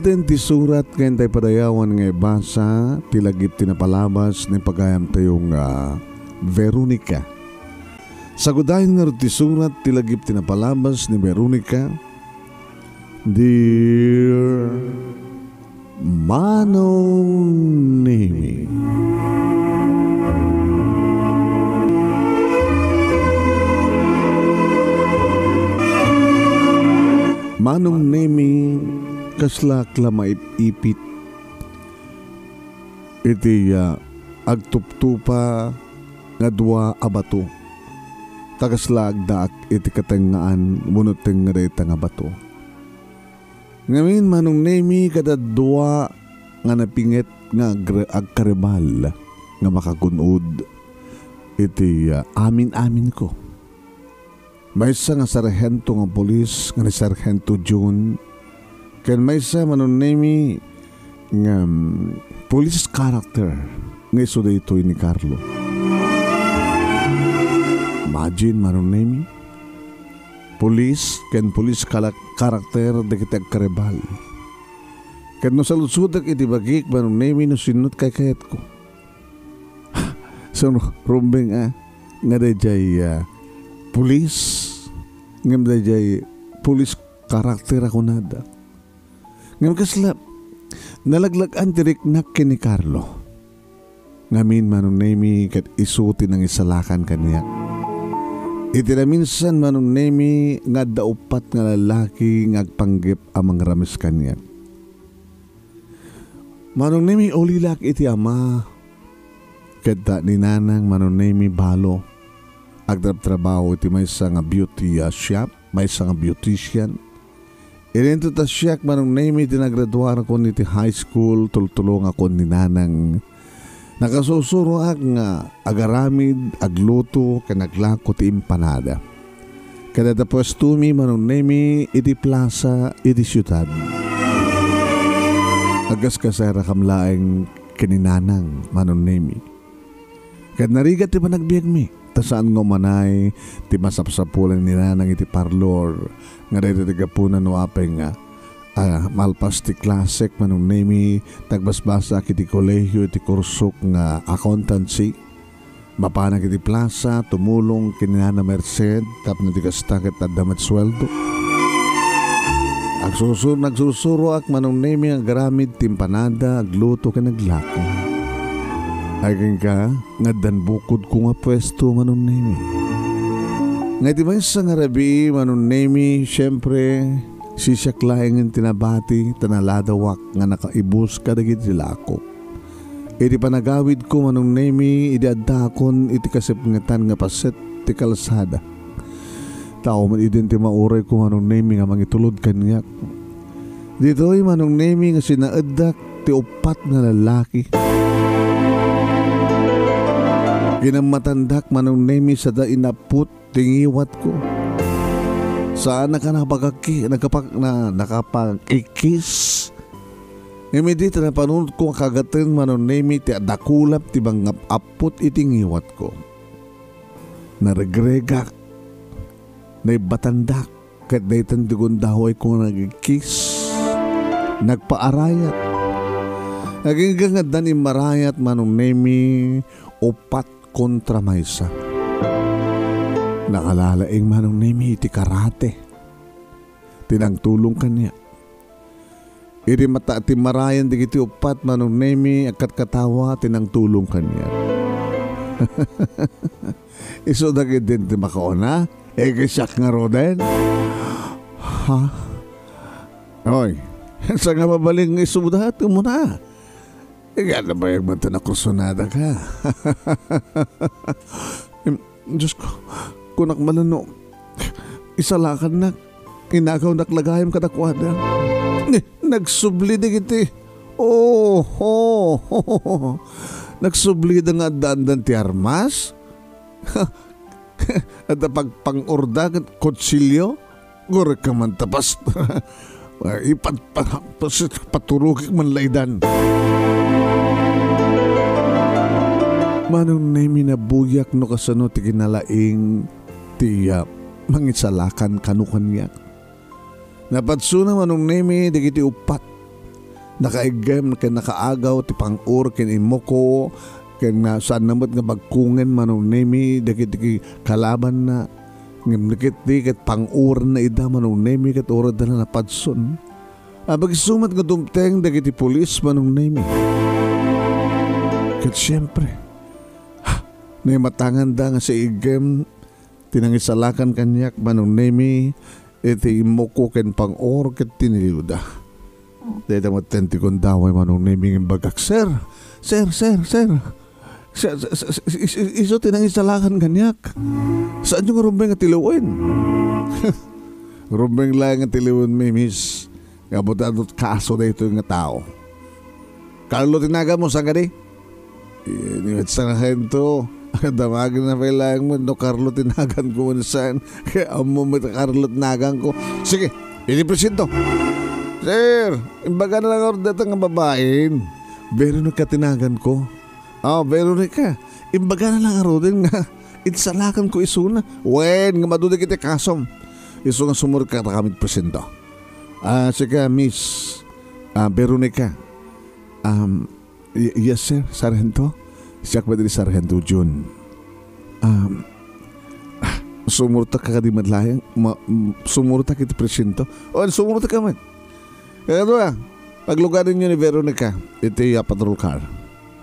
din ti surat ngayon tayo padayawan nga basa tilagip tinapalabas ni pagayam tayong Veronica. Sagudahin nga ti surat tilagip tinapalabas ni Veronica. Dear Manong Nemi, Manong Nemi, kaslak la maipipit iti agtuptupa nga dua abato. Tagaslag daak iti katengaan munuteng nga dayta nga bato. Ngamin Manong Nemi kada dua nga napinget nga agkaribal nga makagunod iti amin-amin ko. Maysa nga sarhento nga polis nga ni Sargento June ken maysa Manong Nemi nga police character nga iso daytoy ni Carlo. Imagine Manong Nemi police ken police karakter dagiti agkaribal. Ken no salusudak iti bagik Manong Nemi no sinut kay kayat ko. So rumbeng nga dayjay police ngem dayjay police karakter ako nada. Ngem kasla nalaglagan tirik nak kini Carlo. Ngamin Manong Nemi ket isuti ng isalakan kaniya. Iti na minsan Manong Nemi nga daupat nga lalaki nga agpanggip amang rames kaniya. Manong Nemi ulilak iti ama ket ni nanang Manong Nemi balo agtrabaho iti maysa nga beauty shop, maysa nga beautician. Irinto ta siya Manong Nemi tinagraduar ko niti high school tultulong ako ni nanang nakasusuro nga agaramid agluto ken aglako ti empanada. Kada tapos tumi Manong Nemi iti plaza iti siyudad. Agas kasara kamlaeng kininanang Manong Nemi. Kad narigat ti panagbiag mi ta saan nga manay ti masapsapulan ni nanang iti parlor nga dayto ti gapunan no apay nga malpas ti klasik Manong Nemi tagbasbasa iti kolehiyo iti kursok nga accountancy mapanag iti plaza tumulong kinana Merced tapno ti kastaket at damat sweldo nagsusuro ak Manong Nemi ang garamid timpanada agluto ken naglako ay ka nga danbukod ko nga pwesto Manong Nemi nga iti maysa nga rabi Manong Nemi syempre sisyaklaing ng tinabati tanaladawak nga nakaibus kadagiti lako. Iti panagawid ko Manong Nemi iti addakon iti kasipngetan nga paset ti kalsada. Tao man idin ti mauray ko Manong Nemi nga mangitulod kanyak. Dito'y Manong Nemi nga sinaaddak ti upat nga lalaki. Ginamatandak Manong Nemi sa dainaput tingiwat ko. Saan nakapag-ikis? Imedita na panunod ko kagatin Manong Nemi ti adakulap ti bang aput itingiwat ko. Naregregak, naibatandak, kat daytan ti gundahoy ko nag-ikis, nagpaarayat. Naging gangadan imarayat Manong Nemi upat kontra maysa. Nakalalaing Manong Nemi iti karate. Tinangtulong kanya. Iti mata ti marayan di kiti upat Manong Nemi akat katawa tinangtulong kanya. Iso da din ti makaona? Kisyak nga roden? Ha? Oy, sa nga mabaling isudahat mo na. Gana ba yung manta na kursunada ka? Diyos ko, kunak malano, isalakan na, inagaw naklagayam kadakwada. Nagsubli di kiti. Nagsubli da nga dandan ti armas? At pagpangurda kutsilyo? Gurek ka man tapas. Paturukik man laydan. Manong Nemi na buyak no kasano ti kinalaing ti mangisalakan kanukan niya. Napadsuna Manong Nemi di kiti upat nakaigem ken nakaagaw ti pang-ur ken imoko ken na saan namat nga bagkungen manong nemi dagiti kalaban na ngem dikit pang-ur na ida manong nemi ket orad na napadson. Abag sumat nga dumteng dagiti pulis manong nemi. Ket siyempre na matangan da nga sa igem tinangisalakan kanyak manong nemi iti imoko ken pang-ur ket tiniliuda. Dahil mo tenti kong daway manong naming bagak. Sir, iso tinangisalakan kanyak. Saan yung rumbeng at tiluin? Rumbeng lang at tiluin, miss. Kabutadot kaso na ito yung tao. Carlo, tinaga mo, saan ka di? Iniwit sa kahento. Damagin na pailangan mo, no, Carlo, tinagan ko mo saan. Kaya amo mo, Carlo, tinagan ko. Sige, inipresento. Sir, imbaga na lang ako dito nga babaen. Pero nagkatinagan ko. Pero ka. Imbaga na lang ako din nga. Insalakan ko isuna. Wen, nga maduda kita kasom. Iso nga sumur ka na kami presento. Sige, Miss Veronica. Yes, sir, Sargento. Siya ba din Sargento June? Sumurta ka di madlayang. Sumurta kita presento. Sumurta ka man. Kaya doon paglugarin nyo ni Veronica, ito yung patrol car.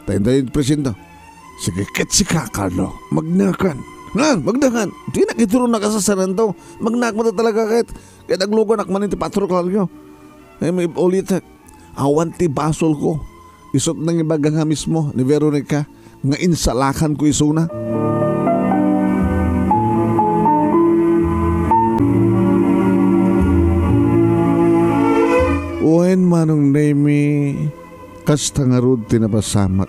Tayo yung presinto. Sige, ketsika, Carlo. Magnakan. Magnakan. Di nakituro na kasasaran to. Magnak mo talaga kahit naglugan akman ito patrol car nyo. Ay, may ulit. Awan ti basol ko. Isot nang ibagang mismo ni Veronica. Nga insalakan ko isuna. Uwen manong nemi kasta nga rod tinapasamak.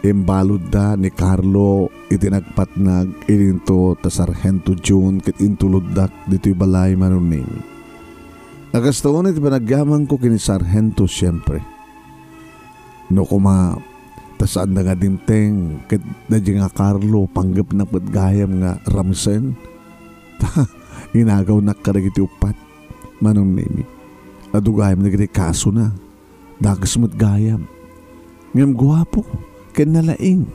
Imbalod da ni Carlo itinagpatnag ilinto ta Sargento June ket intuluddak dito'y balay manong nemi. Nagastaon iti panagyaman ko kini Sargento siyempre. No kuma tasaan na nga dimteng ket dadya nga Carlo panggap na patgayam nga ramsen. Inagaw na karagiti upat manong nemi. Adugayam na giti kaso na. Dagas mo't gayam. Ngam guwapo. Ken nalaing.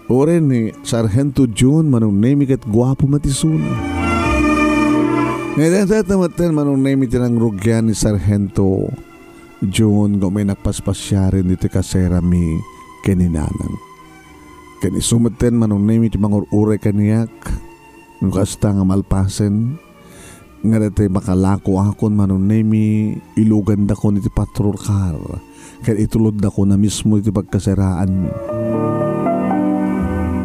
Oren ni Sargento June manong nemi kat guwapo matisuna. Ngayon tatamatan manong nemi tinang rugyan ni Sargento June kung may nagpaspasya rin dito kasera mi keninanang. Kanisumaten manong nemi ti mangurure kaniyak. Nung kasta nga malpasen. Nga dati makalako akon manong nemi ilugan da ko niti patrol car kaya itulod da ko na mismo iti pagkasiraan mi.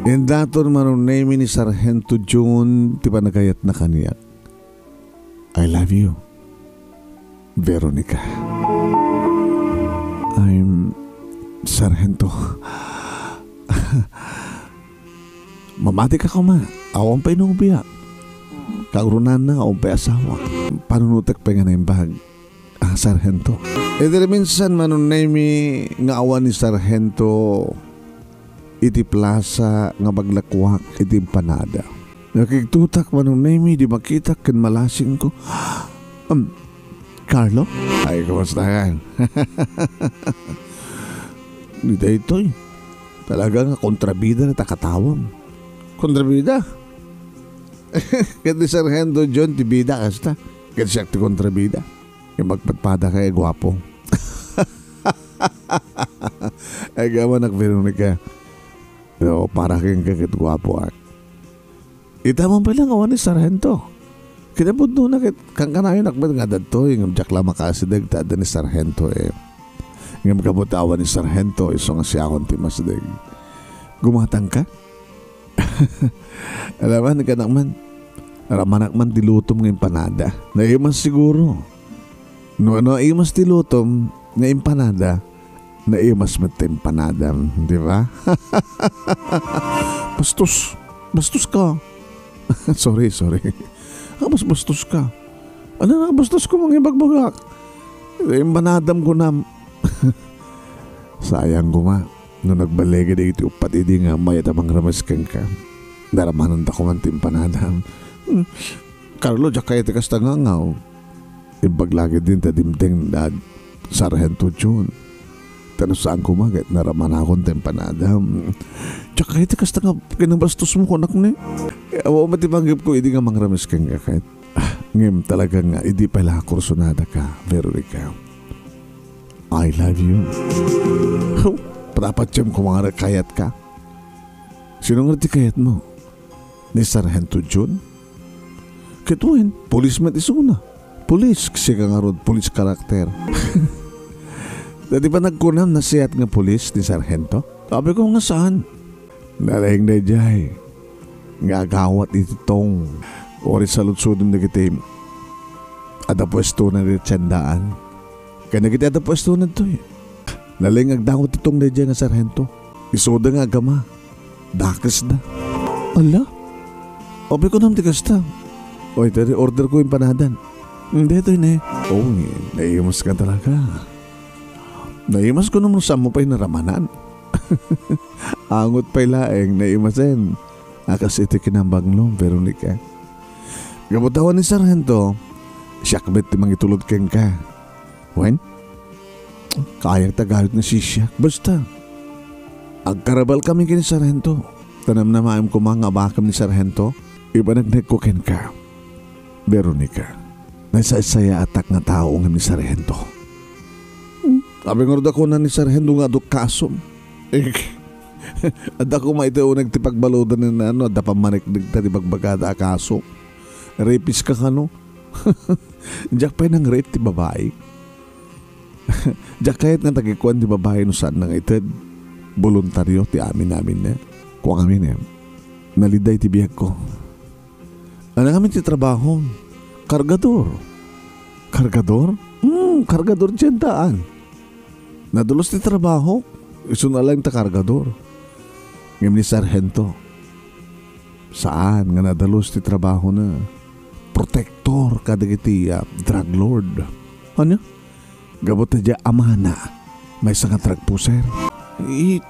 Indaton manong nemi ni Sargento June ti panagayat na kaniyak. I love you, Veronica. I'm Sargento. Mamati ka ma. Awan pa inubiyak. Kaurunan na o pa asawa. Panunutak pa nga na yung bahag. Sargento. E dili minsan manong nemi nga awan ni Sargento iti plaza nga baglakwak iti empanada. Nakiktutak manong nemi di makita ken malasing ko. Carlo? Ay, kumusta yan? Dito ito'y. Talaga nga kontrabida na takatawam. Kontrabida? Kaya ni Sargento John, tibida kasta. Kaya siya ti kontrabida. Yung magpatpada kaya gwapo. Ay gaman nag-Veronica. Pero para kayong kakit gwapo ak. Itamang pala ngawan ni Sargento. Kinabot doon na kang kanayon nakbat nga dato. Yung jakla makasidag tada ni Sargento eh. Yung kabutawan ni Sargento iso nga siya akong timasdag. Gumatang ka? Alaman, nagkanak man. Ramanak man dilutom ng empanada. Naimas siguro. No imas dilutom ng empanada. Naimas mat empanada. Di ba? Bastos ka. sorry. Bastos ka. Ano na bastos ko mga ibagbagak? Empanadam ko na. Sayang ko ma. Nung nagbalega na ito upat hindi nga mayat amang ramaskan ka. Daramanan da ko man empanada. Carlo, diya kaya tikas tangangaw. Ibaglagi din ta dimdeng na Sargento June. Tanong saan kumagat, naraman akong tempanada. Tsaka iti kasta nga kinabastos mo konak ni. Awa matipanggip ko, hindi nga mangramis kang kahit. Ngem talaga nga, hindi pala kursunada ka, Veronica. I love you. Dapat siyang kumara kayat ka. Sino nga ti kayat mo? Ni Sargento June? Kituin, polis man isuna. Polis, kasi ka nga ron, polis karakter. Dati ba nagkunam na siyat nga polis ni Sargento? Sabi ko nga saan? Nalayang na jay. Nga agawat itong ori sa lutsudin na kita ada pwesto na rin tiyandaan. Kaya na kita ada pwesto na ito eh. Nalayang agdawat itong na jay nga Sargento. Isoda nga agama. Dakas na. Ala? Sabi ko naman tikas na. Oy, tari order ko yung panadan. Hindi ito yun eh. Oo, naiimas ka talaga. Naimas ko naman sa mo pa'y naramanan. Angot pa'y laeng, naimasin. Akas iti kinambanglong, Veronica. Gabutawan ni Sargento, siyakbet ti mangitulod keng ka. Wen? Kayang tagayot na si siyak. Basta. Agkarabal kami kini Sargento. Tanam na maayam ko mga bakam ni Sargento. Iba nagnagko ken ka. Veronica. Naisa-isaya atak nga tao nga ni Sargento. Sabi nga rin ako na ni Sargento nga do kasom. At ako maitao nagtipagbalodan na ano, at pamanik nagtaribagbagada kaso. Rapist ka no? Diyak pa'y nang rape ti babae. Diyak kahit nga tagikuan ti babae no saan nang itad. Voluntaryo ti amin namin na. Kung amin naliday ti biyag ko. Ano kami ti trabaho? Kargador. Kargador? Kargador dyan. Nadulos ti trabaho. Iso na lang ta kargador. Ngayon ni Sargento. Saan nga nadalos ti trabaho na? Protector kadagiti drug lord. Ano? Gabot na dya amana. May isang drug puser.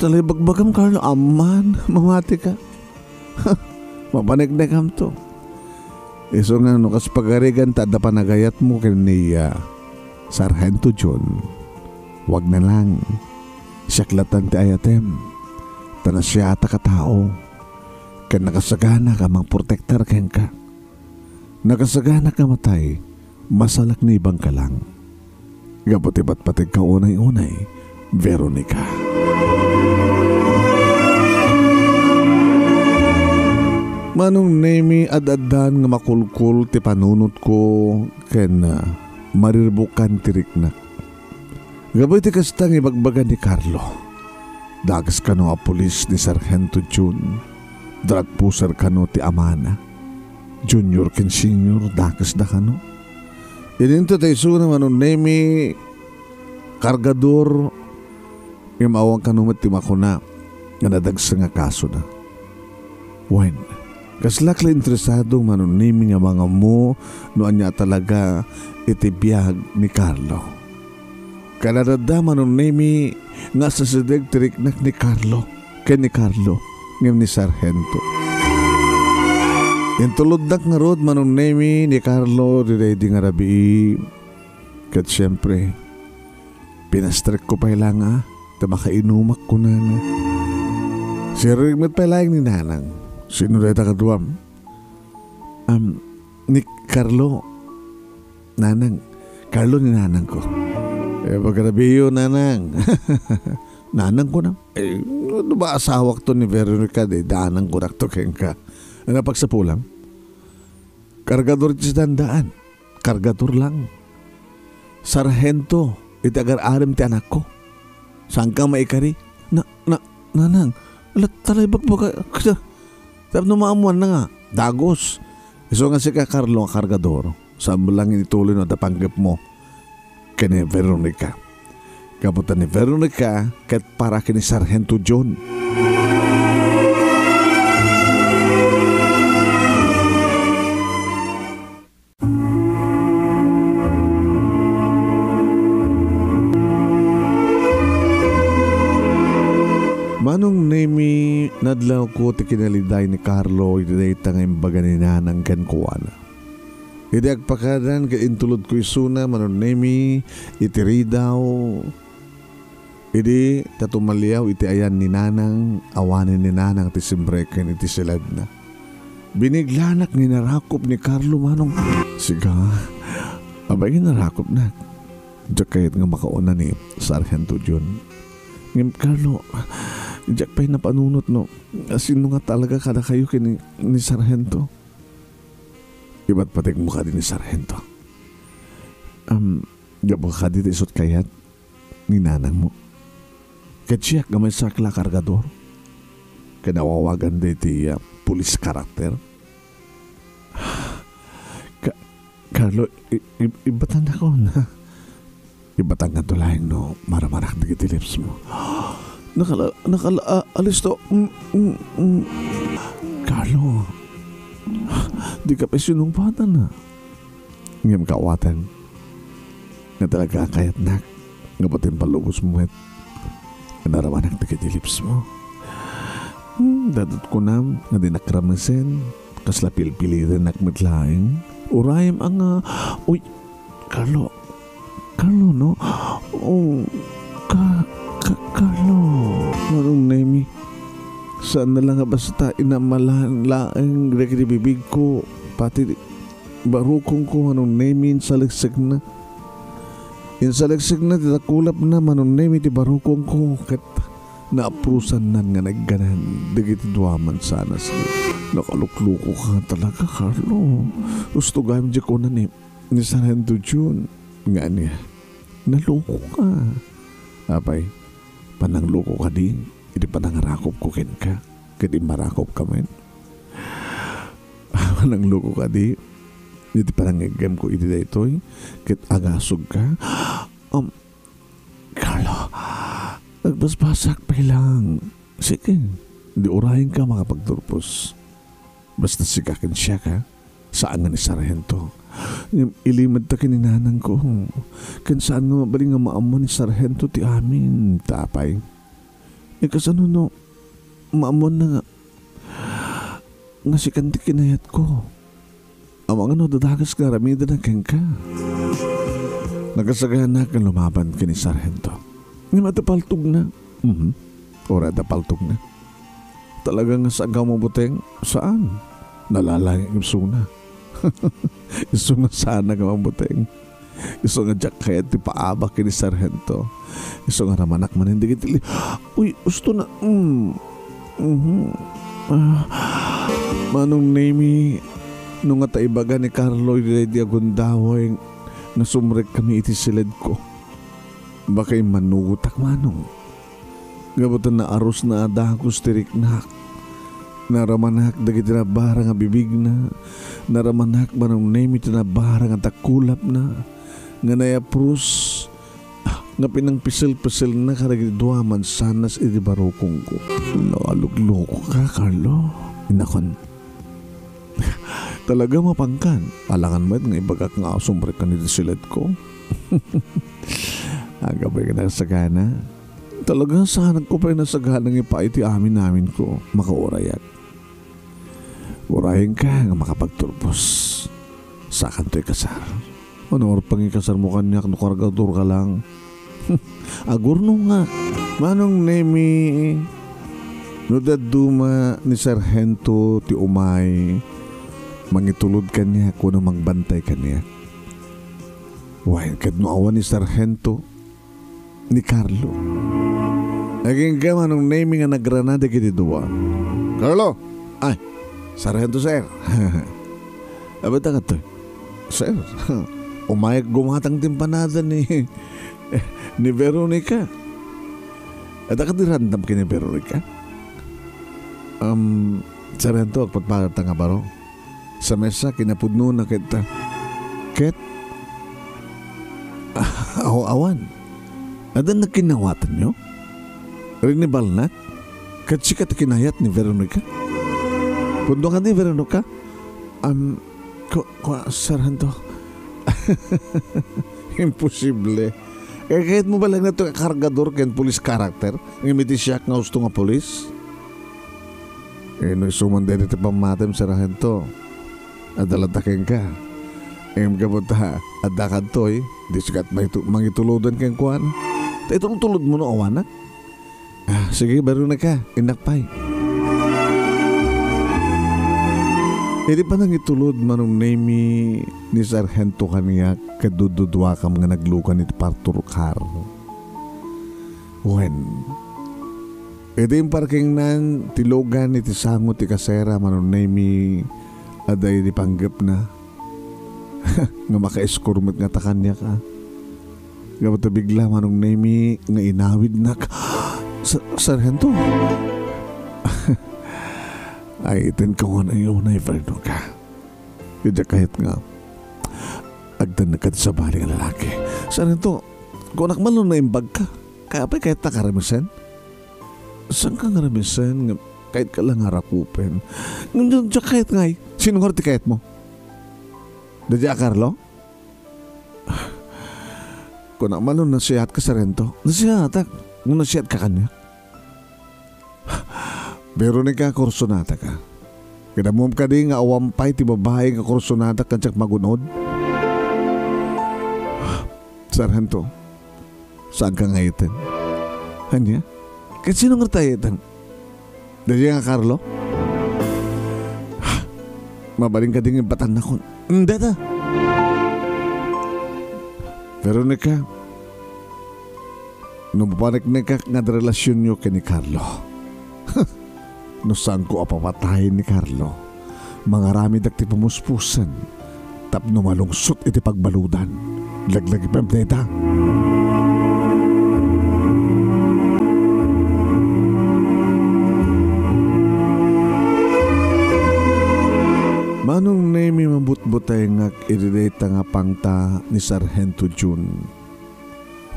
Talay bagbagam Carlo. Aman. Mamati ka. Mapanagdagam to. Iso nga no, kas pagarigan tada panagayat mo kani Sargento June. Wag na lang. Siyaklatan ti ayatem. Tanasyata ka tao. Kan nakasagana ka mang protektar ken ka. Nakasagana ka matay. Masalak ni ibang ka lang. Gabot iba't patig ka unay-unay. Veronica. Manong nemi adadan nga makulkul ti panunot ko ken marirbukan ti riknak. Gaboy ti kastang ibagbagan ni Carlo. Dagas kano a pulis ni Sargento June. Drug pusher kano ti amana. Junior ken senior dagas da kano. Ininto tayo suna manong nemi kargador yung mawang kanumat ti makuna nga nadagsa nga kaso na. When? Kaslakla interesado manunimi nga mga mo noan niya talaga itibiyag ni Carlo. Kanadada manunimi nga sa sideg tiriknak ni Carlo ken ni Carlo ngem ni Sargento. Intuloddak nga rod manunimi ni Carlo ready nga rabi kat siyempre pinastrek ko pa ilang tamakainumak ko na sirigmet pa ilang ni nanang. Sino rin kaduam? Ni Carlo. Nanang. Carlo ni nanang ko. Pagkarabiyo nanang. Nanang ko na. Ano ba asawak to ni Veronica? Danang ko na to keng ka. Ano pagsapulang? Kargador sa dandaan. Kargador lang. Sargento. Itagar-arim ti anak ko. Saan ka maikari? Nanang. Alat talay bagbaga. Tapos numaamuan na nga, dagos. Iso nga si Carlo ang kargador. Saan mo lang inituloy na tapanggap mo kani Veronica. Kaputan ni Veronica kat para kini Sargento June. Manong nemi nadlaw ko ti kinaliday ni Carlo iti dayta nga imbaga ni nanang ken kuana. Iti agpakadan ka intulod ko isuna manunemi itiri daw. Idi tatumaliaw iti ayan ni nanang awanin ni nanang ti simbreken iti silad na. Biniglanak ni narakop ni Carlo manong. Siga, abay narakop na. Diyak kahit nga makauna ni Sargento Jun. Ngim Carlo, diyak pa'y napanunot no. Sino nga talaga kada kayo ni Sargento? Iba't patik mukha din ni Sargento. Gabo ka dito isot kayat ni nanang mo. Katsiyak gamay sakla kargador. Kanawawagan di police karakter. Carlo, ibatan ako na. Ibatan nga tulahin no, maramarak na kitilips mo. Alis to. Carlo, di ka pa sinumpatan na. Ngam kaawatan. Nga talaga kayat nak. Nga patin palugos mo at naramanak na kitilips mo. Dadot ko na nga dinakramasin. Kasla pilpili rin nakmitlaing. Urayim ang uy, Carlo, no? Oh, Carlo. Marong Nemi. Saan na lang nga basta inamalaan laeng greg bibig ko. Pati barukong ko manong Nemi insaliksik na. Insaliksik na titakulap na manong Nemi ti barukong ko. Kat naaprusan nan nga nagganan. Digiti duwaman sana siya. Nakalukluko ka talaga, Carlo. Gusto gayam di ko na ni Sargento Jun. Nga niya, naloko ka. Apay, panangloko ka di. Hindi panangarakop ko ken ka. Kadi marakop ka men. Panangloko ka di. Hindi panangagam ko iti da ito'y. Kit agasog ka. Carlo, nagbasbasak pa lang. Sige, di urahin ka makapagturpos. Basta sigakin siya ka. Saan nga ni Sargento? Ilimad ta kininanang ko. Kan saan nga mabaling nga maamo ni Sargento ti amin. Tapay. Kasano no, maamon na nga. Nga si kanti kinayat ko. Amang ano dadagas ka ramida na ka. Nagasagahan na kang lumaban kini Sargento. Nga matapaltog na. Ora tapaltog na. Talagang saan ka mabuteng? Saan? Nalalangin yung suna. Iso nga sana ka mabuteng. Iso nga jak kaya ti paaba kini Sargento. Iso nga ramanak manindig itili. Uy, gusto na. Manong Nemi, nung nga taibaga ni Carlo di agundaway na sumrek kami iti silid ko. Baka'y manugutak manong. Gabutan na aros na adakos tiriknak. Naramanak dagiti na barang nga bibig na. Naramanak manong Nemi iti na barang nga takulap na. Nga nayaprus. Nga pinangpisil-pisil na karagiti duwaman sanas iti barukong ko. Nakalugloko ka, Carlo. Inakon. Talaga mapangkan. Alangan mo nga ibagak nga asumbrek ka nito silid ko. Agabay ka na sagana. Talagang sanang ko pa'y nasaganang ipaiti amin ko makaurayat. Urahin ka nga makapagturbos. Sakan to'y kasar. Ano pang ikasar mo kanyak no kargador ka lang. Agurno nga. Manong Nemi. No daduma ni Sargento ti umay. Mangitulod kanya kuno magbantay kanya. Wain kad no awan ni Sargento ni Carlo. Naging ka manong Nemi nga nagranada kiti duwa. Carlo! Ay, Sargento sir. Abata ka to. Sir, umayag gumatang timpanada ni Veronica. At akadirandam ka ni Veronica? Sargento, agpatpagat nga baro. Sa mesa, kinapudno na kita. Ket? Awan. Adan nagkinawatan nyo? Rinibal na? Kat sikat kinayat ni Veronica? Pundo ka ni Veronica? Sargento. Imposible. Kaya kahit mo ba lang na ito kargador kaya police character? Ang imiti siya nga gusto nga police? No isuman din ito pamatem Sargento. Adalatakin ka. Gabot ha, adda ka to'y, di sikat mangituludan kang kuhan. Itong tulod mo no awanak. Sige, baro na ka, inakpay. Hindi pa nang itulod manong name ni Sargento kaniya kadududwa ka mga naglukan iti parturkar. When iti yung parking nan tilogan iti sangot iti kasera manong name aday di panggap na nga maka-eskormet nga takanya ka. Gabata bigla manong name nga inawid na Sargento. Ay itin ka nga na yun ay Fernando ka. Kaya kahit nga agdan na ka sa bali ng lalaki. Saan ito? Kung nakmalo na yung bag ka, kaya pa kahit nakaramisan? Saan ka ngaramisan? Kahit ka lang harakupen. Ngayon dyan kahit nga sino nga kahit mo? Dadya Carlo? Kung nakmalo na siyahat ka sa rento, nasiyahat kung nasiyahat ka kanya. Pero ka kursonata ka. Kinamum ka di nga awampay ti babae nga kursonata ka tsak magunod. Sargento, saan ka ngayitin? Hanya? Kahit sino nga tayitan? Dali nga Carlo? Mabaling ka din yung batan na ko. Hindi ta. Pero ka, numapanik na ka nga relasyon nyo ka ni Carlo. No saan ko apapatayin ni Carlo, mga rami dakti pamuspusan, tapno malungsot iti pagbaludan, laglagi pamdeta. Manong nemi mabutbutay ngak irideta nga pangta ni Sargento June.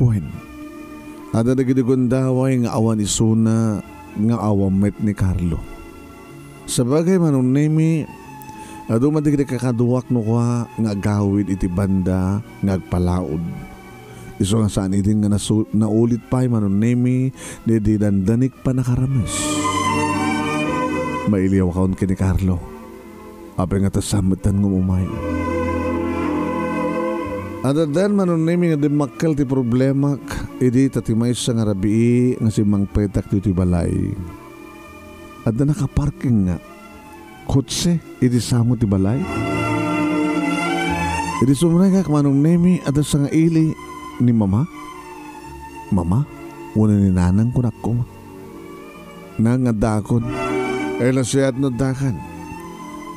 When, ada nagidagundaway nga awan isuna nga awamet ni Carlo. Sabagay manong nemi, ado madigdi kakaduwak no kwa nga gawid iti banda nga agpalaod. Iso nga saan itin nga naulit pa manong nemi, di dandanik pa nakarames. Mailiyaw kaon ka ni Carlo. Apay nga tasamatan ng umay. Adadan manong nemi nga dimakal ti problema idi tatimay sa nga rabii nga si Mang Petak dito balay. At na nakaparking nga kotse idi samo ti balay. Idi sumray nga manong nemi at sa nga ili ni mama. Mama, una ni nanang kunak ko. Nangadakon ay nasiyat no dakan.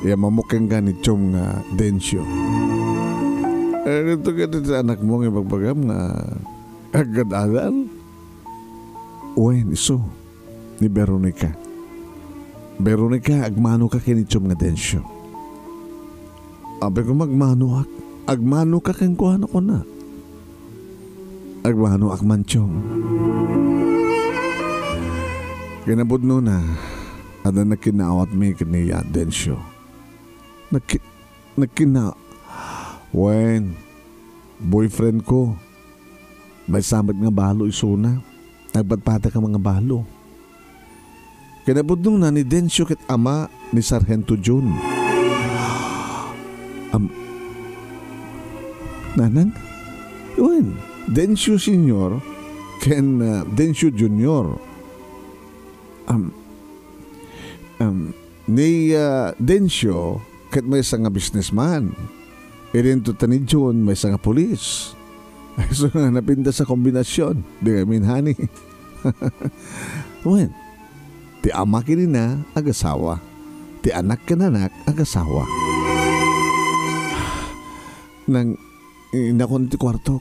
Iya mamukeng ka ni Chong Densyo. Ito ka sa anak mo nga magpagam nga agad-adan. Uy, iso ni Veronica. Veronica, agmano ka kini Chong Densyo. Abe ko agmano ka kang kuhano ko na. Agmano akman Chong. Kinabud no na, ada na kinaawat mi kini Densyo. When boyfriend ko may samad nga balo isuna, nagbatpata ka mga balo. Kinabudnong na ni Densyo ket ama ni Sargento June. Nanang? Yun, Densyo Senior ken Densyo Junior. Ni Densyo ket may isang businessman. Irin to tani June may isang polis. So nga napinda sa kombinasyon. Di kami honey. Well, ti ama kini na agasawa. Ti anak kananak agasawa. Nang inakon ti kwarto.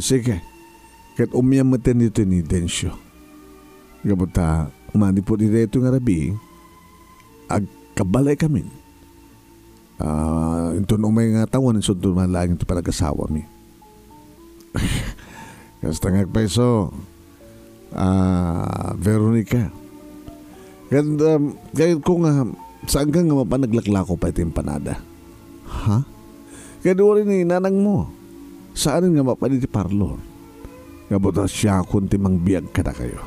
Sige. Ket umiyam maten dito ni Densyo. Gabuta umani po dito nga rabi. Agkabalay kami. Ito nung may nga tawan so doon malaging ito palagasawa mi. Kasta nga peso Veronica. Kaya kung saan ka nga mapanaglaklako pa ito yung panada? Ha? Kaya doon rin nanang mo. Saan nga mapaniti parlor? Kabuta siya kung timang biyag ka na kayo.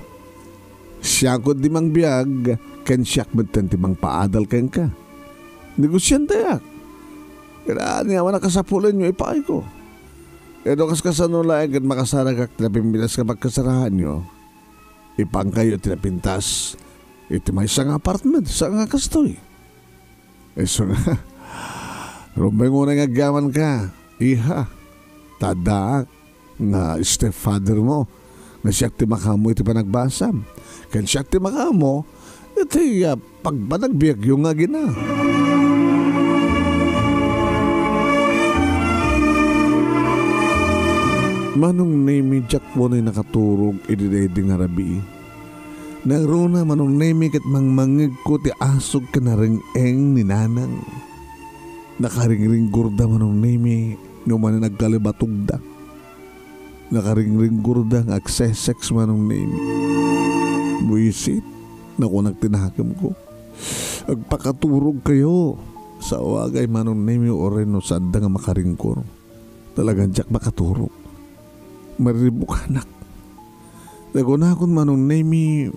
Siya kung timang biyag kan siya kung timang paadal kang ka. Negosyan tayak. Kailangan niya nakasapulan nyo ipay ko. Edo kas kasanula agad makasaragak tinapimbilas ka magkasarahan nyo. Ipang kayo tinapintas. Iti may isang apartment sa nga kastoy. So nga, rumbay mo na ngagaman ka. Iha, tadak nga stepfather mo. Nga siya ti makamo iti panagbasam. Kan siya ti makamo, iti pagpanagbiag yung nga gina. Manong name Jack mo na'y nakaturog ididedi nga rabi. Nagruna manong name kat mangmangig ko ti asog ka na ring-eng ni nanang. Nakaring-ring gurda manong name no man na nagkalibatugda. Nakaring-ring gurda ng agsesex manong name. Buisit na ko nagtinakam ko. Agpakaturog kayo sa wagay manong name o rin no sanda nga makaringkor. Talagang Jack makaturog. Maribok anak. Nagunakon manong name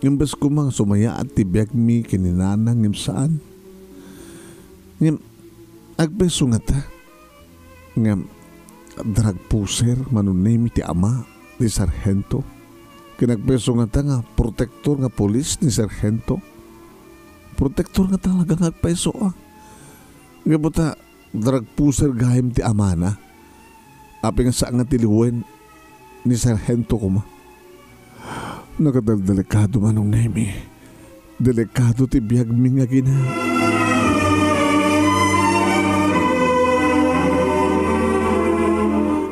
imbes ko mga sumaya at tibiyag mi kininanang ng saan. Ngam agbeso nga ta. Ngam drag puser manong name ti ama ni sarhento. Kinagbeso nga ta nga protektor nga polis ni sarhento. Protektor nga talaga nga agpeso ah. Nga buta drag puser gahim ti ama na. Api nga saan nga tiliwen ni sarhento ko ma. Nakadaldelikado manong nemi. Delikado ti biyag mi nga gina.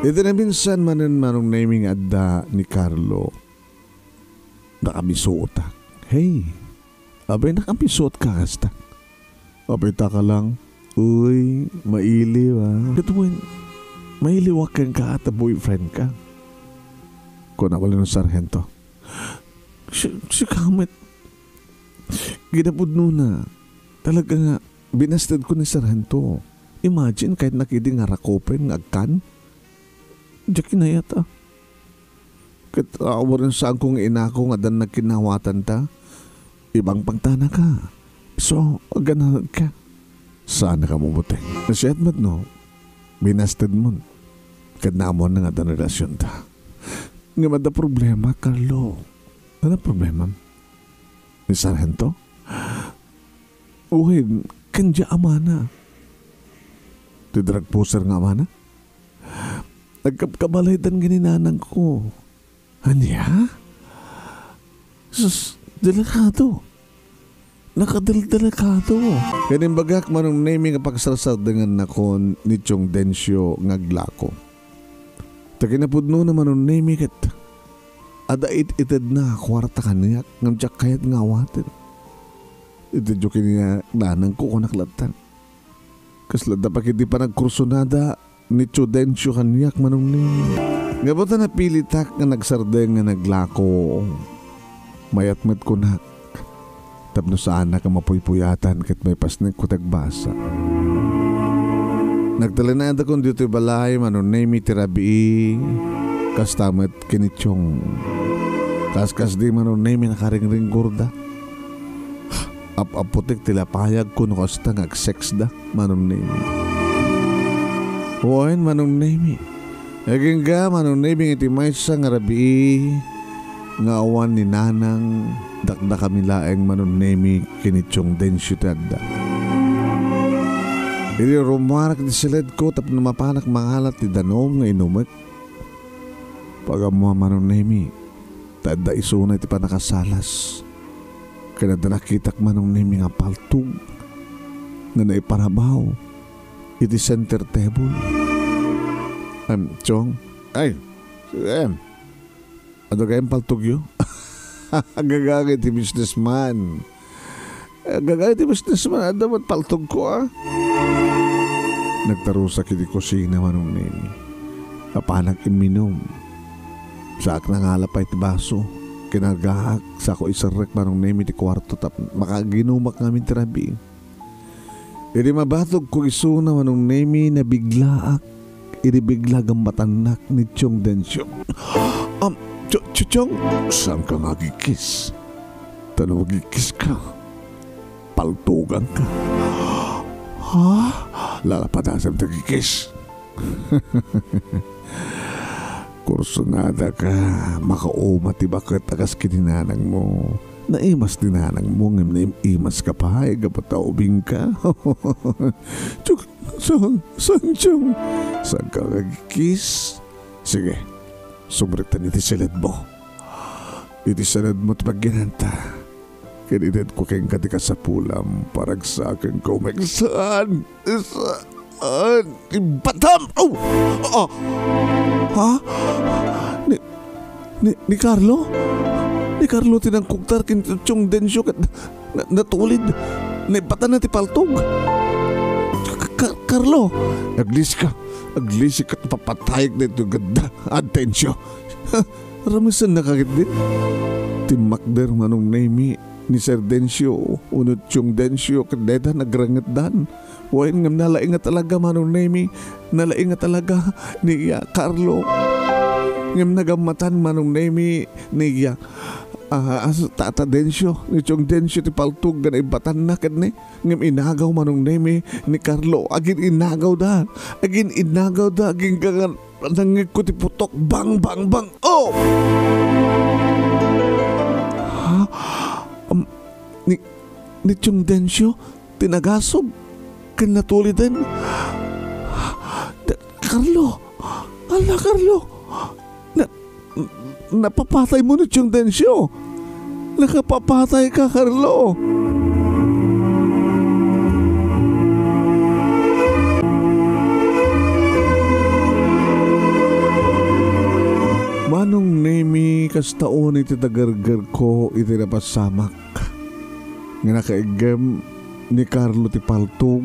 Ito na minsan manan manong nemi nga adda ni Carlo. Nakabisuot ta. Hey, abay nakabisuot ka kasta. Abay ta ka lang. Uy, mailiw ah. Katuwin, mailiwak kang ka at boyfriend ka. Kung nawala ng sarhento. Si Kamet. Ginapod na. Talaga nga, binasted ko ni sarhento. Imagine kahit nakidi nga rakopen ng agkan. Diyak kinayat ah. Katawa rin saan kong inako nga dan nagkinawatan ta. Ibang pagtana ka. So, ganahan ka. Saan ka mabuti? Nasyat mat no? Binasted mo. Kadnamon na nga dan relasyon ta. Nga mada problema, Carlo. Ano problema? Ni sarhento? Uhin, kandya amana. Ti drug poser nga amana? Nagkabkabalay dan gininanang ko. Anya? Sus, delikado. Nakadil-delikado. Kanin bagak manong naming pagsasad dengan nako ni Chong Densyo ngaglako. Takinapudno na manong naming kat. Ada itid na kwarta kaniyak ngam tsak kayat ngawatin. Itid yung kiniya nanang ko kunaklatan. Kaslada pa kiti pa nagkursunada ni Chong Densyo kaniyak manong naming. Ngabota na pilitak nga nagsardeng nga naglako. Mayat-mat ko na. Tapno saan na ka mapuypuyatan kat may pasnig ko tagbasa. Nagtalinada kong dito balay manon name tirabi kastamat kinitsong. Kaskas di manon name nakaring-ring gurda. Aputik tilapayag ko no kasta ngag-sex da manon name. Huwain manon name. Naging ga manon name iti may sa ngarabi nga awan ni nanang dakda kami laeng manunemi kinitsong Densyo tadda. Ili rumarak di silid ko tap namapanak mangalat ti danom nga inumet. Pagamuha manunemi tadda isuna iti panakasalas. Kanada nakitak manunemi nga paltug nga naiparabaw iti center table. Chong, ay, ano kayong paltugyo? Gagagay ti businessman. Gagagay ti businessman. Ano dapat paltug ko ah? Nagtarusa kiti kusina manong nini. Kapanak iminom. Saak nangalapay ti baso. Kinagahak sa ako isarek manong nini ti kwarto tap makaginumak namin tirabi. Iri mabatog ko isuna manong nini na biglaak. Iri bigla gambatanak ni Chong Densyo. Chuchong, saan ka magikis? Tanong magikis ka. Paltugan ka. Ha? Lalapadasam tagikis. Kursunada ka, makauma ti bakit akas kininanang mo. Naimas dinanang mo, ngam naimas ka pa, gapataubing ka. Tsuk, sang, sang ka kagikis. Sige, sumritan iti silid mo. Iti silid mo at pagginanta. Kinitid ko kayong katika sa pulam, parang sa akin ko magsaan. Batam! Oh! Ha? Ni Carlo? Ni Carlo tinangkugtar kinitsyong densyo kat natulid. Naibatan na ti paltog. Carlo! Aglisi ka at papatayag na ito ganda. Atensyo. Ramisan na kagit din. Timakder manong naimi ni Sir Densyo. Unot yung Densyo kadeta nagrangat dan. Wain ngam nalaing nga talaga manong naimi. Nalaing nga talaga ni Carlo. Ngam nagamatan manong naimi ni Tata Densyo. Ni Chong Densyo ti paltug na ibatan na kadne. Ngam inagaw manong naimi ni Carlo. Agin inagaw da. Agin gangan nangig ko ti putok. Bang. Oh! Ha? Ni Chong Densyo tinagasog. Kan natulidan. Carlo. Napapatay mo na yung Densyo. Nakapapatay ka, Carlo. Manong nemi kastaon iti tagargar ko iti napasamak. Nga nakaigam ni Carlo ti paltog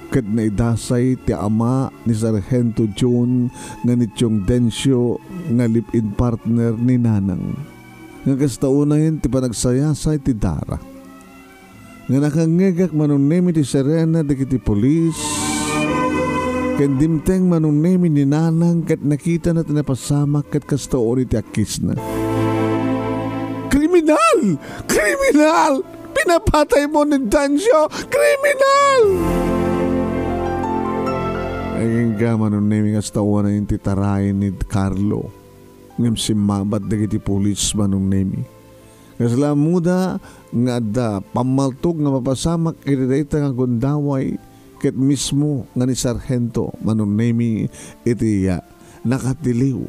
ket na idasay ti ama ni Sargento John nga ni Chong Densyo nga live-in partner ni Nanang. Nga kastaunahin ti panagsayasay ti Dara. Nga nakangegak manunemi ti Serena dagiti polis. Ken dimteng manunemi ni Nanang ket nakita na tinapasamak ket kastaon ti akis na. Kriminal! Pinapatay mo ni Densyo! Kriminal! Ayun ka manunemi kastawan na yung titarayin ni Carlo. Ngam si mabat dagiti pulis manunemi. Kasala muda nga da pamaltog nga mapasamak iridayta nga gundaway ket mismo nga ni Sargento manunemi iti nakatiliw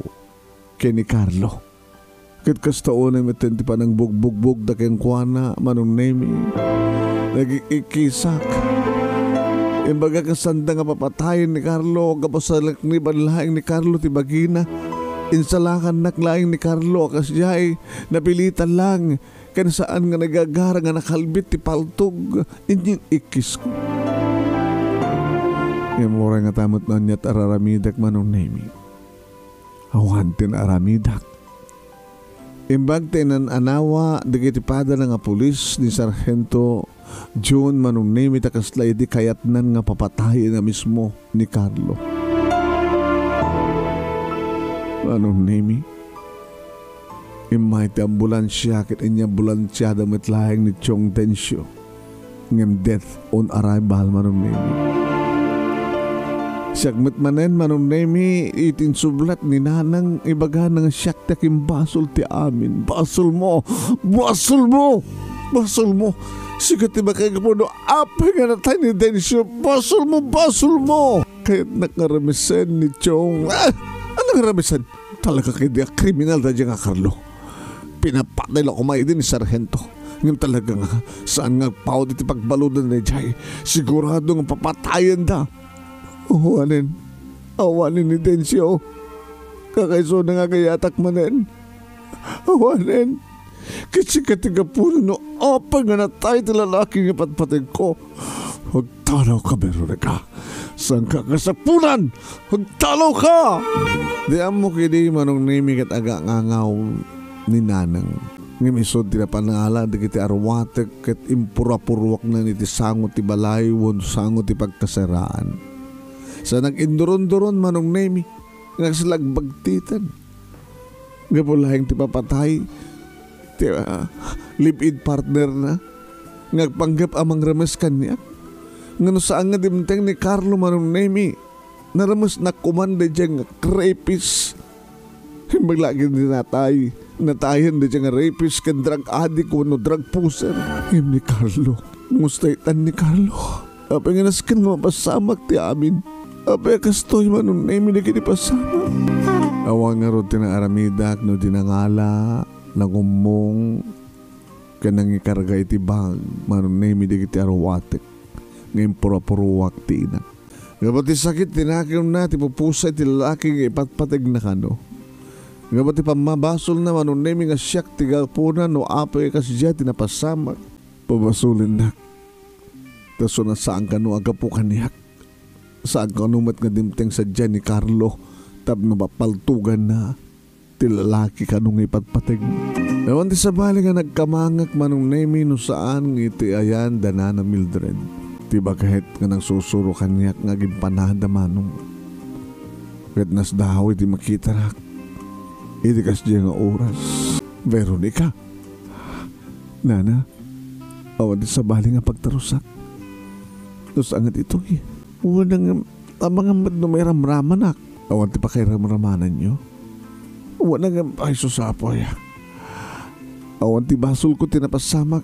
kay ni Carlo. Ket kastaon ay matenti pa ng bugbog da kayang kuana manunemi. Nag-ikisak. Imbaga kasanda nga papatayin ni Carlo. Kapasalak ni banlaing ni Carlo ti bagina. Insalakan naklaing ni Carlo. Kasyay napilitan lang. Kan saan nga nagagara nga nakalbit ti paltog. Inyong ikis ko. Imura nga tamot na niya't araramidak manunemi. Awantin aramidak. Imbag tenan anawa dagiti pada nga pulis ni Sargento John manunemi takasla iti kayatnan nga papatayin na mismo ni Carlo. Manunemi imay ti ambulansya ket inya ambulansya damit lahing ni Chong Densyo ngem death on arrival manunemi. Siyagmet manen manunemi itinsublat ni Nanang ibaga ng siyak takim basol ti amin. Basol mo. Sigat ti bakay ka po no apay nga natay ni Densyo. Basol mo. Kaya't nakaramisan ni Chong. Anong karamisan? Talaga kayo di kriminal da dyan nga Carlo. Pinapatay lang kumay din ni Sargento. Ngayon talaga nga saan nga pawad iti pagbaludan ni Jay. Sigurado nga papatayan da. Awanin ni Densyo. Kakaiso na nga kayatak manen. Awanin. Kasi katiga puno no apa nga natay ti lalaki nga patpatid ko. Hagtalaw ka meron ka. Saan ka kasapunan? Hagtalaw ka! Di amo kini manong nimi kat aga ngangaw ni Nanang. Ngimisod ti na panangala di kiti arwatek ket impura-purwak na ni ti sangot ti balay won sangot ti pagkasaraan. Sa nag-induron-duron manong nemi nagsilagbagtitan gapulahing ti papatay ti live-in partner na ngagpanggap amang remes kanya Ngano saan nga dimteng ni Carlo manong nemi. Naramas na kumanda dyan nga rapist. Himbag lagi dinatay. Natayan na dyan nga rapist kan drug addict o drug puser. Him ni Carlo. Mustaitan ni Carlo. Apay nga naskan mapasamak ti amin. Apay kastoy manong nemi na kinipasamak. Awang nga ro tinaramidak no dinangala. Nangumong. Kanang ikarga iti bag. Manong nemi di kiti arawatek. Ngayon pura-puruwak ti ina. Nga ti sakit tinakim na ti pupusay ti lalaking ipatpatig na kano. Nga ti pamabasol na manong nemi nga siyak ti galpunan no apay kasya tinapasamak. Pabasulin na. Kaso na saan ka no agapu kaniyak. Saan ka numat nga dimteng sa dyan ni Carlo. Tab no mapaltugan na ti lalaki ka nung ipatpatig. Ewan ti sabali nga nagkamangak manong nemi no saan ngiti ayan dana na Mildred. Tiba kahit nga nang susuro kanyak nga ginpanada manong. Kahit nas dahaw iti makita rak. Iti kas diya nga oras. Veronica. Nana. Awan di sabali nga pagtarusak. Tapos angat ito eh. Wala nga tamang amad no may ramramanak. Awan ti pa kay ramramanan nyo. Wala nga ay susapoy. Awan ti basol ko tinapasamak.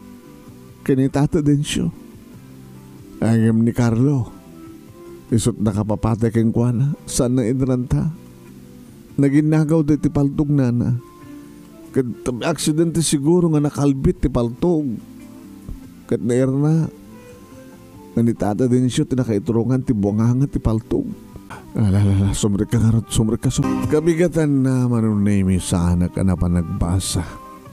Kinitata din siya. Ayam ni Carlo. Isot na kapapatay keng kuwana. Saan na inranta? Naginagaw da ti paltog nana. Kat aksidente siguro nga nakalbit ti paltog. Kat nair na. Nanitata din siya tinakaiturungan ti buwangangat ti paltog. Alala, sumrik ka nga rat, sumrik ka. Kabigatan na manong nemi sa anak na pa nagbasa.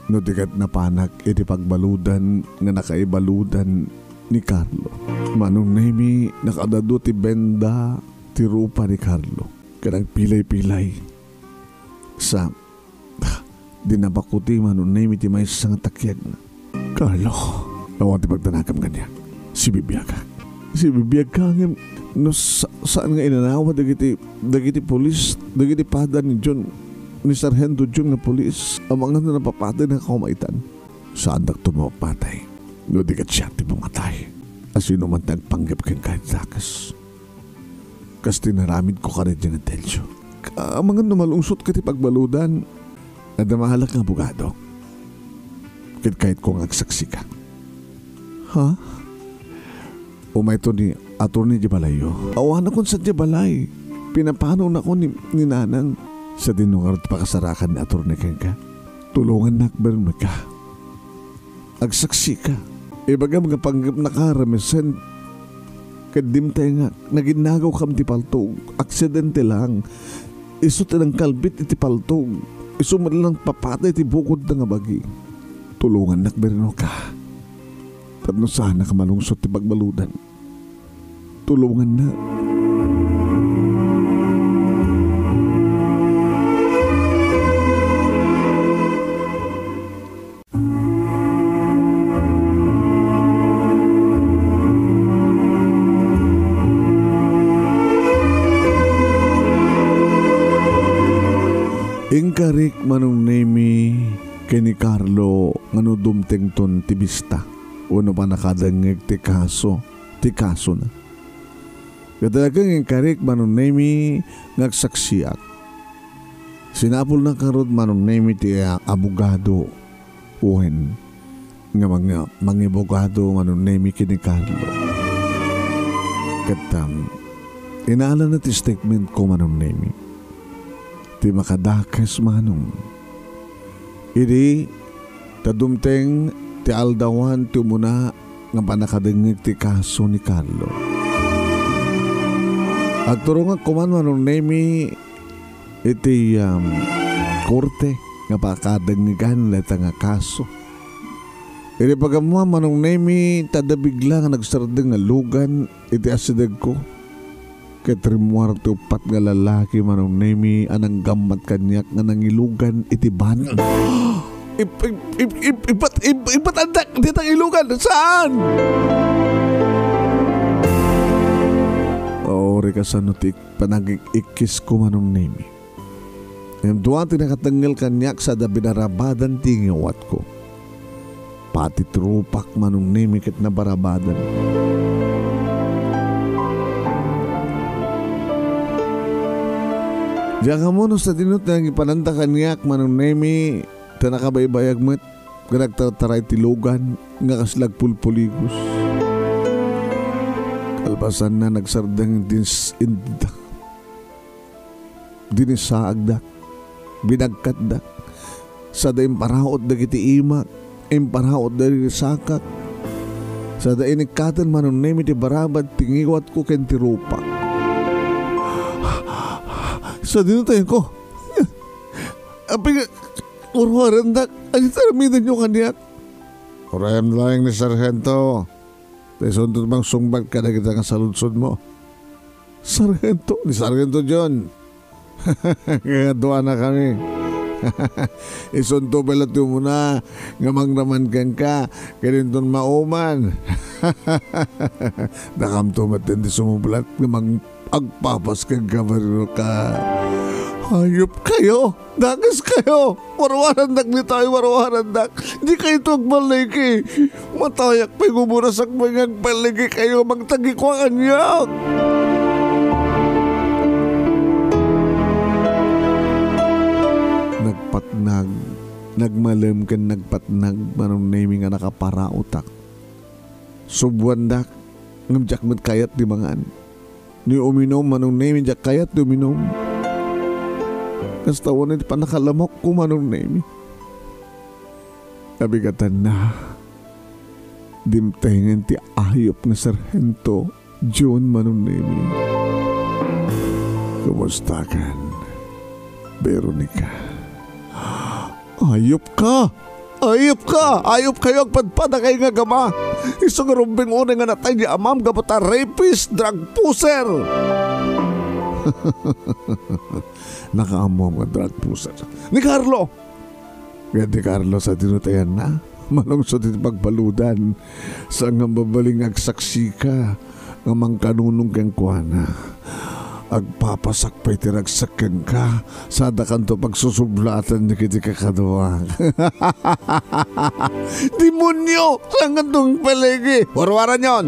No dikat na panak iti pagbaludan nga nakaibaludan ni Carlo. Manong nemi nakadado ti benda ti rupa ni Carlo. Kanang pilay-pilay sa dinabakuti manong nemi ti may isang takyag na. Carlo, awan ti pagtanakam kanya. Si Bibiyaga. Si Bibiyaga nga no saan nga inanawa dagiti polis, dagiti pada ni John, ni Sargento John nga polis. Amang nga napapatay na kumaitan. Saan dak tumapatay? No di kat siya ti pumatay. Asino man tagpanggap kang kahit takas. Kas tinaramid ko ka rin dyan ang tensyo. Mga numalungsot ka ti pagbaludan. Nadamahalak ng abogado. Kahit kong agsaksi ka. Ha? Umay to ni Atty. Jabalayo. Awan akong sa Jabalay. Pinapanaw na ko ni Nanang. Sa dinungar at pakasarakan ni Atty. Kenka. Tulungan nakbar mo ka. Agsaksi ka. Ibaga mga panggap na karamesen. Kadim tayo nga. Naginagaw kam ti paltog. Aksidente lang. Isot ng kalbit iti paltog. Isumal lang papatay ti bukod na nga bagi. Tulungan nakberno ka. Tapno sana ka malungsot ti pagbaludan. Tulungan na. Ingkarik manong nemi kay ni Carlo ngano dumteng ton tibista. Uno pa nakadangig ti kaso na. Kadalagang ingkarik manong nemi ngagsaksiak. Sinapol na karod manong nemi ti abogado. Uhen nga mga abogado manong nemi kay ni Carlo. Katam, inaala na ti statement ko manong nemi. Ti makadakas manong. Idi tadumteng ti aldawan ti umuna nga panakadengig ti kaso ni Carlo. Agturungan kuman manong nemi iti korte nga pakadengigan leta nga kaso. Idi pagamuha manong nemi tadabigla nga nagsardeng nga lugan iti asideg ko. Katrimwarto upat nga lalaki manong nemi anang gamat kanyak nga nangilugan iti banan. Ipat andak ditang ilugan. Saan? Ori ka sa nutik panagikikis ko manong nemi. Yung duwan tinakatanggal kanyak sa dabinarabadan tingawat ko. Pati trupak manong nemi kat nabarabadan. Diyan ka mo no sa dinut na ipanandakan niyak manong nemi tanakabaybayag met kanagtataray tilugan nga kaslag pulpuligos. Kalpasan na nagsardang dinisaagdak, binagkatdak, sa daing paraot da kiti imak, imparaot da sakak, sa daing ikatan manon nemi ti barabad tingiwat ko ken ti rupa. Sa dinutayin ko, aping urwarandak, ay taramidan nyo kanyak. Urayam lang ni Sargento. Tayo bang sungbat ka na kita nga sa lunsod mo. Sargento, ni Sargento John. Kaya doa na kami. Isunto pala ito muna nga mangraman kang ka kaninton mauman. Nakam tumatin di sumublat nga agpapas kang kabarino ka. Hayop kayo, dagas kayo, warwarandak ni tayo warwarandak. Di kayo ito agmaliki. Matayak pa'y gumurasak mga agmaliki kayo magtagi ko ang anyak. Nagpatnag, nagmalam kan nagpatnag, manong naming nga nakapara-utak. Subwandak, ngamjak mat kayat di mangan. Ni uminom, manong naming jak kayat di uminom. Kastawan na pa nakalamok ko manong nemi. Nabigatan na. Dimtengan ti ayop na Sargento John manong nemi. Kumusta kan, Veronica? Ayop ka! Ayop ka! Ayop kayo agpadpada kayo nga gama. Isang rumbing unang nga natay ni amam gabata rapist, drug pusher. Nakaamo mga drug pusher. Ni Carlo! Kaya ni Carlo sa tinutayan na. Manong sa pagbaludan sa nga babaling agsaksi ka nga mangkanunong kang kuwana. Agpapasak pa'y tiragsakan ka sa dakan to pagsusublatan ni kiti kakadawang. Demonyo! Saan nga itong paligi? Warwaran yon!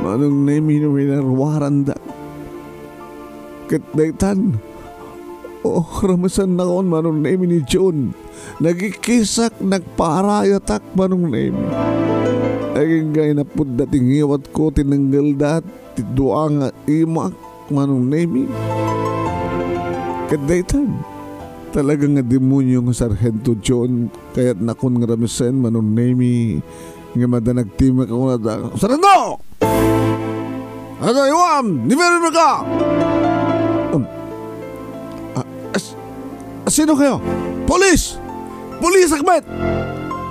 Manong namin minarwaran da. Katdaitan. Ramasan na kon manong namin ni John. Nagikisak, nagpaarayatak manong namin. Aging gaya na po dating iwat ko tinanggal dat tidua nga imak manong nemi. Kadaitan talagang nga demonyo nga Sargento John kaya't nakon nga ramisen manong nemi nga madanagtimak ako na da. Sargento! Ano iwam? Nivero na ka! Sino kayo? Polis! Polis, Akmet!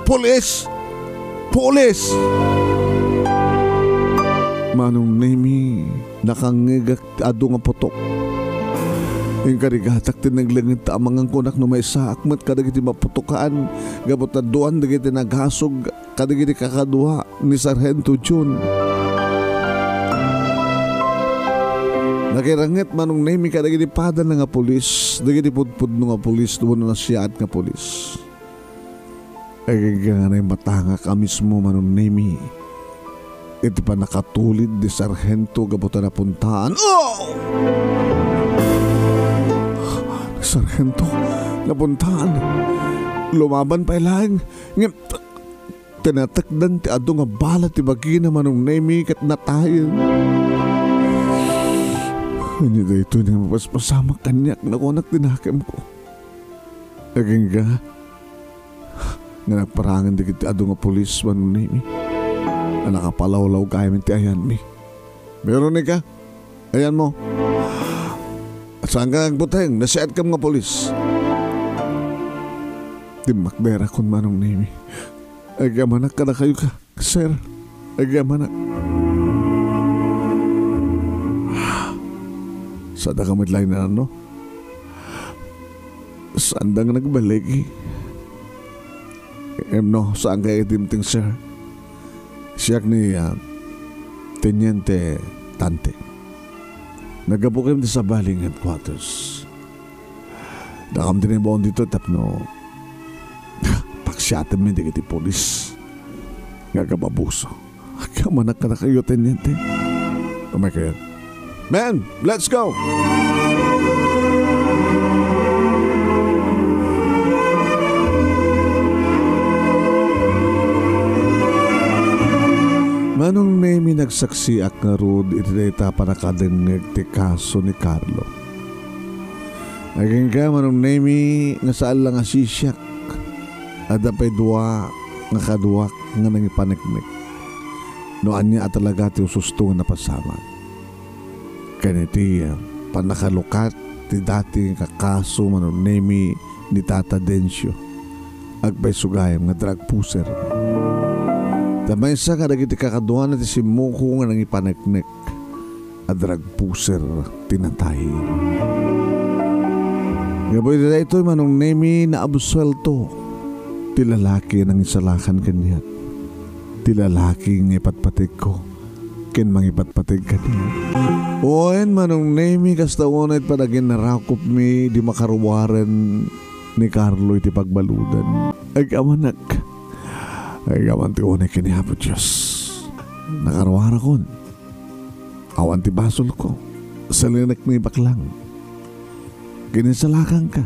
Polis! Polis! Manong nemi nakangigak ado nga putok. Yung karigatak tinaglangit amangang kunak no may saakmat kadagiti maputukaan gabot na duan dagiti naghasog kadagiti kakaduha ni Sargento John. Nakirangit manong nemi kadagiti pada na nga polis dagiti pudpud no nga polis doon na siyaat nga polis. Ay nga na yung matanga ka mismo manong nemi. Iti pa nakatulid di Sargento gabutan na puntaan. Oh! Sargento, napuntaan. Lumaban pa ilang. Tinatakdan ti ado nga balat ti bagina manong nemi kat natayin. Hindi da ito nga mapaspasamak kanyak na kunak tinakam ko. Aging nga nagparangan di kita ado nga polis manong nemi. Nakapalawlaw kaya minti ayan mi. Veronica, ayan mo. At saan ka nagbuteng? Nasiat ka mga polis. Di makbera kun manong nemi. Agamanak ka na kayo ka, sir. Agamanak. Sada ka madlay na ano? Saan da nga nagbalik eh? No, saan kayo itimting sir? Siyak ni Teniente Tante. Nagabukim di sa baling headquarters. Nakam din yung baon dito tapno paksyatin mo hindi kiti polis. Nga kababuso. Kamanak ka na kayo, Teniente. Kamay kayo. Man, let's go! Manong Nemi nagsaksi ak nga rod itinita pa nakadengeg ti kaso ni Carlo. Aging ka Manong Nemi nga saan lang asisyak at dapay dua nga kaduak nga nangipaniknik. Noan niya at talaga ti ususto nga napasama. Kaniti panakalukat ti dati nga kaso Manong Nemi ni Tata Dencio agbay sugayam nga drug pusher. Damay sa kadagiti kakaduan at simuko nga nang ipaneknek at drug pusher tinatay. Ngaboy dila ito Manong Nemi na abuswelto. Ti lalaki nang isalakan kanya. Ti lalaki nga ipatpatig ko. Ken mang ipatpatig kanya. Oen Manong Nemi kastawanay padagin narakop mi di makaruwaren ni Carlo iti pagbaludan. Ay kamanak. Ay gawan ti unay kinihapo Diyos. Nakarawara kon. Awan ti basol ko. Salinak ni baklang. Kinisalakan ka.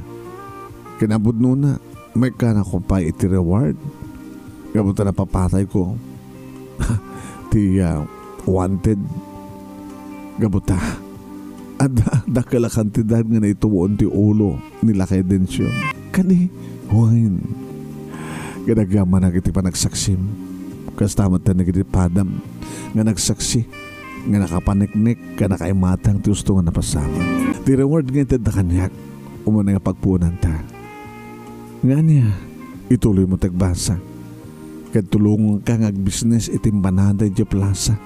Kinabudno na. May ka na kung pa iti reward. Gabuta na papatay ko. Ti wanted. Gabuta. At dakala kantidad nga na ituon ti ulo nila kay Dencio. Kani, huwagin. Gadagaman na kiti pa nagsaksim. Kastamat na kiti padam. Nga nagsaksi. Nga nakapaniknik. Nga nakaimatang ti gusto nga napasama. Ti reward nga itad na kanyak. Umuna nga pagpunan ta. Nga niya. Ituloy mo tagbasa. Katulungan ka nga business itimbanada di plaza.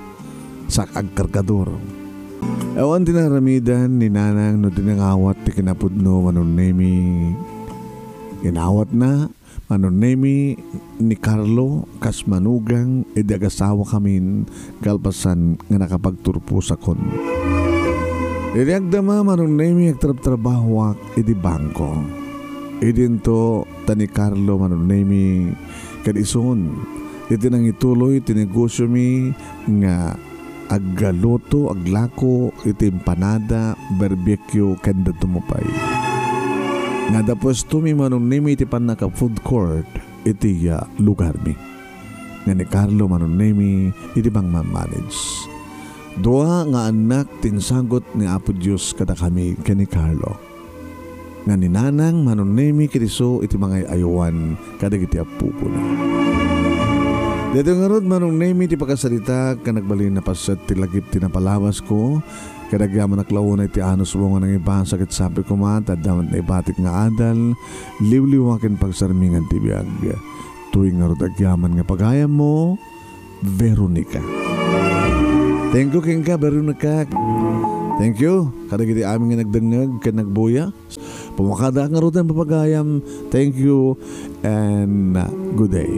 Sa agkargador. Ewan tinaramidan ni nanang no dinangawat ti kinapudno Manong Nemi. Inawat na Manong Nemi ni Carlo kas manugang idagasawa kamin kalpasan nga nakapagturpo sa kon. Iriagdama Manong Nemi agtrab-trabahwak idi bangko. Idinto tani Carlo Manong Nemi kadison. Iti nang ituloy tinegosyo mi nga aggaluto, aglako, iti empanada, barbecue, kanda tumupay. Nga da pwesto mi Manong Nemi iti pan naka food court iti lugar mi. Nga ni Carlo Manong Nemi iti bang manage. Dua nga anak tinsagot ni Apo Diyos kada kami kani Carlo. Nga ni nanang Manong Nemi kiriso iti mga ayuan kada iti apu ko na. Dito nga rod Manong Nemi ti pagkasalita ka nagbalin na paset ti lagip ti napalawas ko. Kadagyaman naklauna iti anos mo nga nang iba sakit sabi ko tadaman na ibatik nga adal liwliwakin pagsarmingan ti biyag. Tuwing nga rod agyaman nga pagayam mo Veronica. Thank you king ka Veronica. Thank you. Kadagiti amin nga nagdangag ka nagbuya. Pumakada nga rod ang papagayam. Thank you and good day.